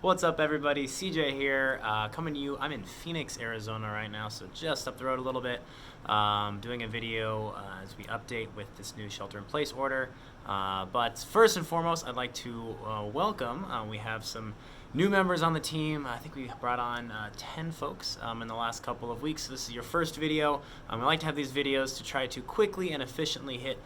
What's up, everybody? CJ here, coming to you. I'm in Phoenix, Arizona right now, so just up the road a little bit, doing a video as we update with this new shelter-in-place order. But first and foremost, I'd like to welcome, we have some new members on the team. I think we brought on 10 folks in the last couple of weeks. So this is your first video. I like to have these videos to try to quickly and efficiently hit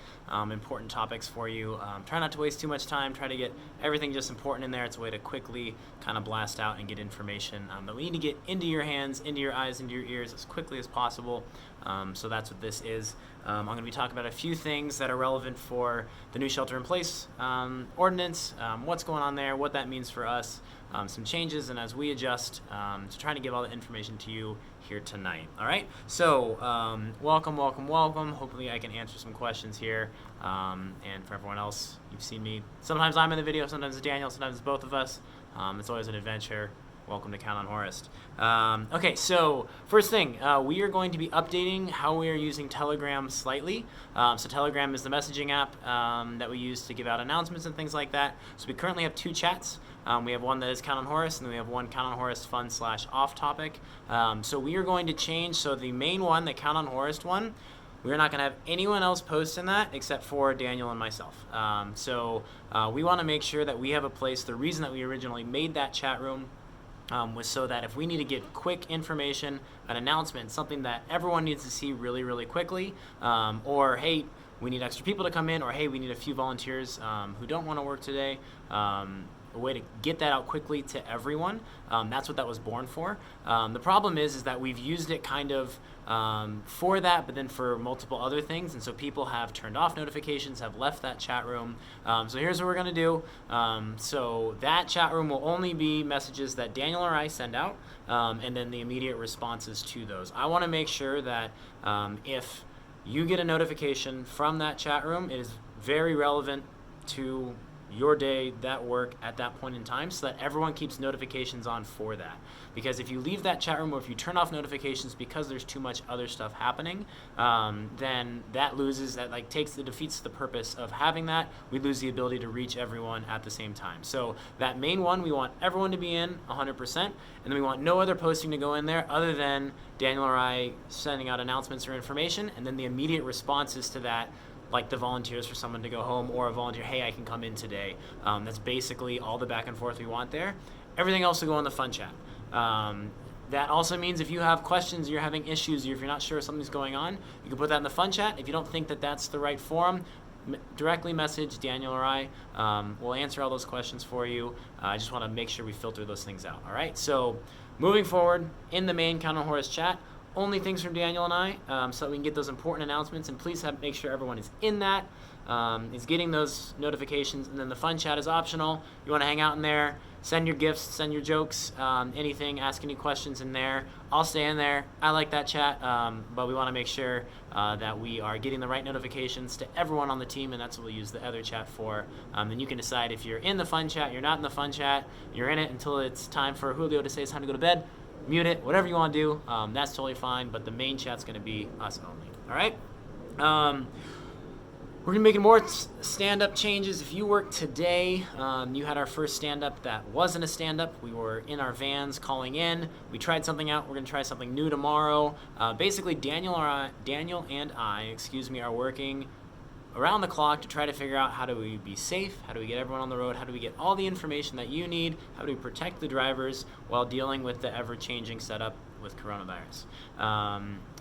important topics for you. Try not to waste too much time. Try to get everything just important in there. It's a way to quickly kind of blast out and get information that we need to get into your hands, into your eyes, into your ears as quickly as possible. So that's what this is. I'm going to be talking about a few things that are relevant for the new shelter-in-place ordinance, what's going on there, what that means for us, some changes, and as we adjust to try to give all the information to you here tonight. All right, so welcome. Hopefully I can answer some questions here, and for everyone else, you've seen me. Sometimes I'm in the video, sometimes it's Daniel, sometimes it's both of us. It's always an adventure. Welcome to Count on Horist. Okay, so first thing, we are going to be updating how we are using Telegram slightly. So Telegram is the messaging app that we use to give out announcements and things like that. So we currently have two chats. We have one that is Count on Horist, and then we have one Count on Horist fun/off topic. So we are going to change, so the main one, the Count on Horist one, we're not going to have anyone else post in that except for Daniel and myself. So we want to make sure that we have a place. The reason that we originally made that chat room was so that if we need to get quick information, an announcement, something that everyone needs to see really, really quickly, or hey, we need extra people to come in, or hey, we need a few volunteers who don't want to work today, a way to get that out quickly to everyone. That's what that was born for. The problem is that we've used it kind of for that, but then for multiple other things, and so people have turned off notifications, have left that chat room. So here's what we're going to do. So that chat room will only be messages that Daniel or I send out, and then the immediate responses to those. I want to make sure that if you get a notification from that chat room, it is very relevant to your day, that work at that point in time, so that everyone keeps notifications on for that. Because if you leave that chat room, or if you turn off notifications because there's too much other stuff happening, then that defeats the purpose of having that. We lose the ability to reach everyone at the same time. So that main one, we want everyone to be in 100%, and then we want no other posting to go in there other than Daniel or I sending out announcements or information, and then the immediate responses to that, like the volunteers for someone to go home, or a volunteer, hey, I can come in today. That's basically all the back and forth we want there. Everything else will go in the fun chat. That also means if you have questions, you're having issues, or if you're not sure something's going on, you can put that in the fun chat. If you don't think that that's the right forum, directly message Daniel or I. We'll answer all those questions for you. I just want to make sure we filter those things out. All right, so moving forward, in the main Count on Horist chat, only things from Daniel and I, so that we can get those important announcements, and please make sure everyone is in that, is getting those notifications, and then the fun chat is optional. You want to hang out in there, send your gifts, send your jokes, anything, ask any questions in there. I'll stay in there. I like that chat, but we want to make sure that we are getting the right notifications to everyone on the team, and that's what we'll use the other chat for. Then you can decide if you're in the fun chat, you're not in the fun chat, you're in it until it's time for Julio to say it's time to go to bed. Mute it, whatever you want to do, that's totally fine, but the main chat's going to be us only. All right? We're going to be making more stand-up changes. If you worked today, you had our first stand-up that wasn't a stand-up. We were in our vans calling in. We tried something out. We're going to try something new tomorrow. Basically, Daniel and I are working around the clock to try to figure out how do we be safe, how do we get everyone on the road, how do we get all the information that you need, how do we protect the drivers while dealing with the ever-changing setup with coronavirus.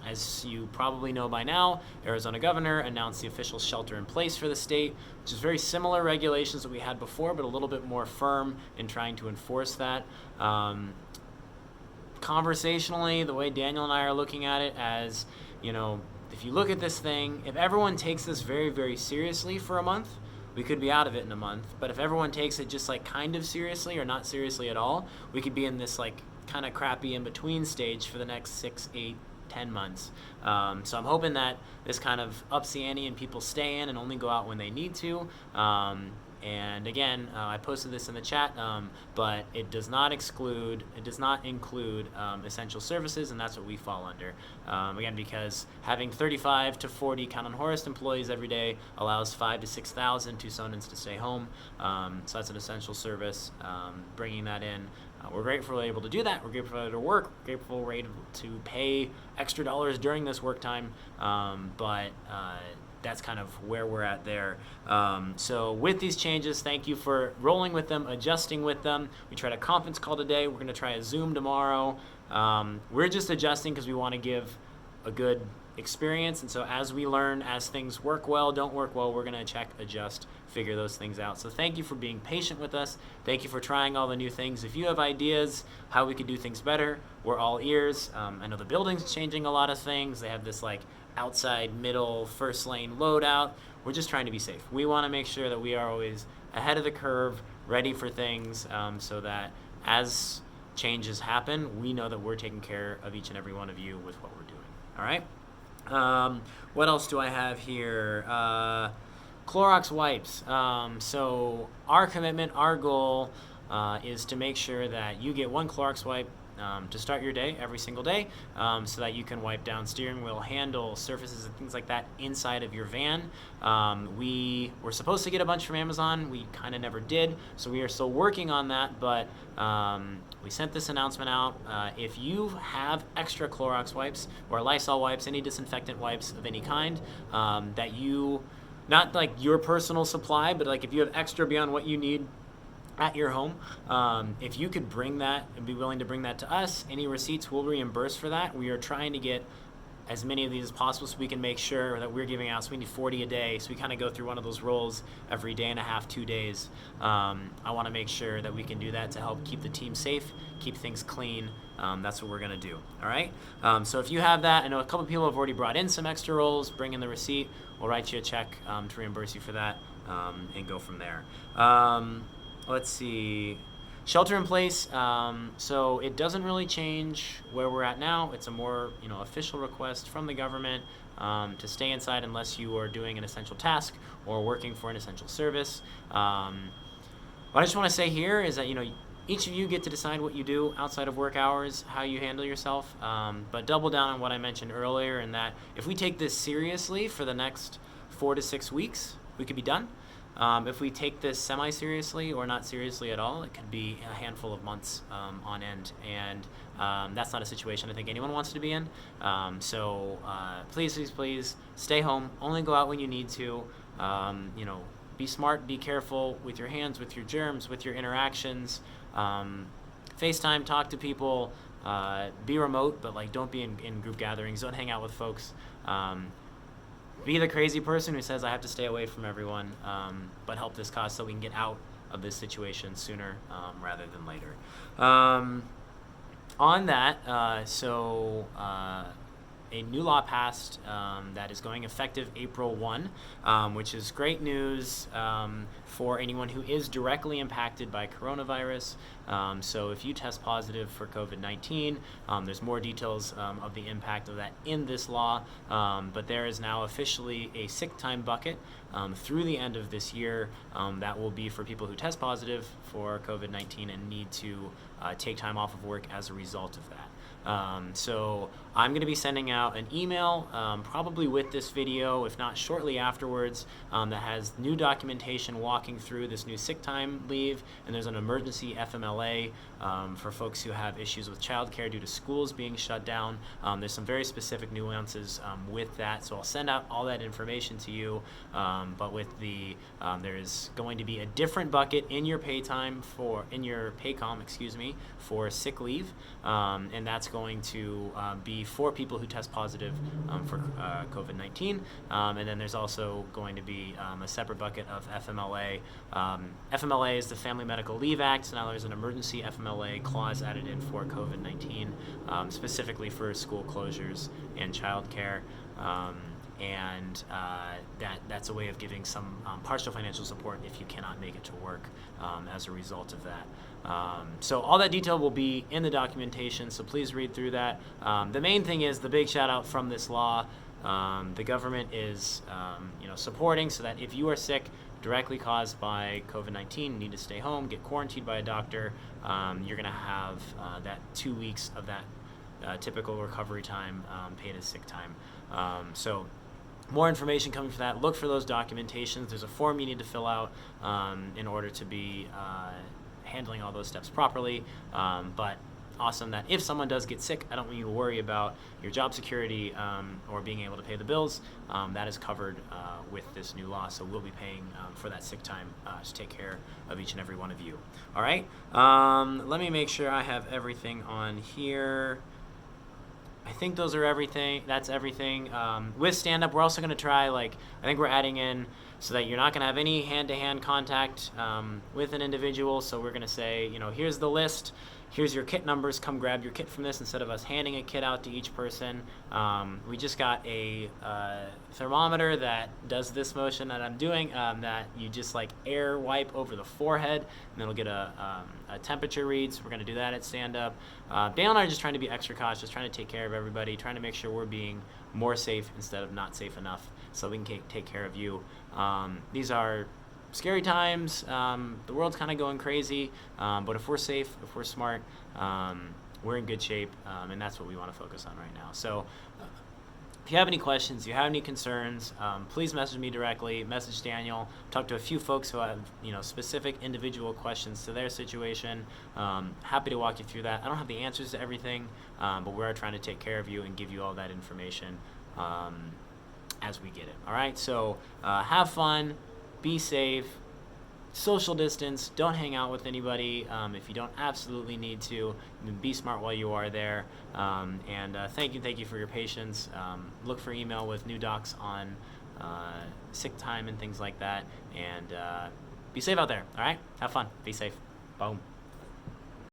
As you probably know by now, Arizona governor announced the official shelter in place for the state, which is very similar regulations that we had before, but a little bit more firm in trying to enforce that. Conversationally, the way Daniel and I are looking at it as, if you look at this thing, if everyone takes this very, very seriously for a month, we could be out of it in a month. But if everyone takes it just kind of seriously or not seriously at all, we could be in this kind of crappy in-between stage for the next 6, 8, 10 months. So I'm hoping that this kind of ups the ante and people stay in and only go out when they need to. And again, I posted this in the chat, but it does not include essential services, and that's what we fall under. Again, because having 35 to 40 count on Horist employees every day allows 5,000 to 6,000 Tucsonans to stay home. So that's an essential service. Bringing that in. We're grateful we're able to do that. We're grateful we're able to work. We're grateful we're able to pay extra dollars during this work time. But that's kind of where we're at there. So with these changes, thank you for rolling with them, adjusting with them. We tried a conference call today. We're going to try a Zoom tomorrow. We're just adjusting because we want to give a good experience. And so as we learn, as things work well, don't work well, we're going to check, adjust, figure those things out. So thank you for being patient with us. Thank you for trying all the new things. If you have ideas how we could do things better, we're all ears. I know the building's changing a lot of things. They have this like outside, middle, first lane loadout. We're just trying to be safe. We want to make sure that we are always ahead of the curve, ready for things, so that as changes happen, we know that we're taking care of each and every one of you with what we're doing. All right? What else do I have here? Clorox Wipes. So our commitment, our goal is to make sure that you get one Clorox wipe to start your day every single day, so that you can wipe down steering wheel, handle, surfaces, and things like that inside of your van. We were supposed to get a bunch from Amazon. We kind of never did, so we are still working on that, but we sent this announcement out. If you have extra Clorox wipes or Lysol wipes, any disinfectant wipes of any kind, that you, not like your personal supply, but like if you have extra beyond what you need at your home, if you could bring that and be willing to bring that to us, any receipts we'll reimburse for that. We are trying to get as many of these as possible so we can make sure that we're giving out. So we need 40 a day, so we kind of go through one of those rolls every day and a half, 2 days. I want to make sure that we can do that to help keep the team safe, keep things clean. That's what we're going to do. All right? So if you have that, I know a couple people have already brought in some extra rolls. Bring in the receipt. We'll write you a check to reimburse you for that, and go from there. Let's see. Shelter in place. So it doesn't really change where we're at now. It's a more official request from the government to stay inside unless you are doing an essential task or working for an essential service. What I just want to say here is that each of you get to decide what you do outside of work hours, how you handle yourself. But double down on what I mentioned earlier, in that if we take this seriously for the next 4 to 6 weeks, we could be done. If we take this semi-seriously or not seriously at all, it could be a handful of months on end, and that's not a situation I think anyone wants to be in. So please, please, please stay home. Only go out when you need to. Be smart, be careful with your hands, with your germs, with your interactions. FaceTime, talk to people. Be remote, but don't be in group gatherings. Don't hang out with folks. Be the crazy person who says I have to stay away from everyone, but help this cause so we can get out of this situation sooner rather than later. On that, a new law passed that is going effective April 1, which is great news for anyone who is directly impacted by coronavirus. So if you test positive for COVID-19, there's more details of the impact of that in this law, but there is now officially a sick time bucket through the end of this year that will be for people who test positive for COVID-19 and need to take time off of work as a result of that. So I'm going to be sending out an email probably with this video, if not shortly afterwards, that has new documentation walking through this new sick time leave, and there's an emergency FMLA for folks who have issues with childcare due to schools being shut down. There's some very specific nuances with that, so I'll send out all that information to you, but with the there is going to be a different bucket in your paycom for sick leave, and that's going to be for people who test positive for COVID-19, and then there's also going to be a separate bucket of FMLA. FMLA is the Family Medical Leave Act, so now there's an emergency FMLA clause added in for COVID-19, specifically for school closures and childcare. And that's a way of giving some partial financial support if you cannot make it to work as a result of that. So all that detail will be in the documentation, so please read through that. The main thing is the big shout out from this law. The government is supporting, so that if you are sick directly caused by COVID-19, need to stay home, get quarantined by a doctor, you're going to have that 2 weeks of that typical recovery time paid as sick time. So more information coming from that. Look for those documentations. There's a form you need to fill out in order to be handling all those steps properly. But awesome that if someone does get sick, I don't want you to worry about your job security or being able to pay the bills. That is covered with this new law, so we'll be paying for that sick time to take care of each and every one of you. All right, let me make sure I have everything on here. I think those are everything. That's everything. With stand-up, we're also going to try, I think we're adding in so that you're not going to have any hand-to-hand contact with an individual. So we're going to say, here's the list. Here's your kit numbers. Come grab your kit from this instead of us handing a kit out to each person. We just got a thermometer that does this motion that I'm doing, that you just air wipe over the forehead, and it'll get a temperature read. So we're going to do that at stand-up. Dale and I are just trying to be extra cautious, trying to take care of everybody, trying to make sure we're being more safe instead of not safe enough so we can take care of you. These are scary times. The world's kind of going crazy, but if we're safe, if we're smart, we're in good shape, and that's what we want to focus on right now. So if you have any questions, if you have any concerns, please message me directly, message Daniel, talk to a few folks who have specific individual questions to their situation. Happy to walk you through that. I don't have the answers to everything, but we're trying to take care of you and give you all that information as we get it. All right, so have fun. Be safe, social distance, don't hang out with anybody if you don't absolutely need to. Be smart while you are there. And thank you for your patience. Look for email with new docs on sick time and things like that. And be safe out there, all right? Have fun. Be safe. Boom.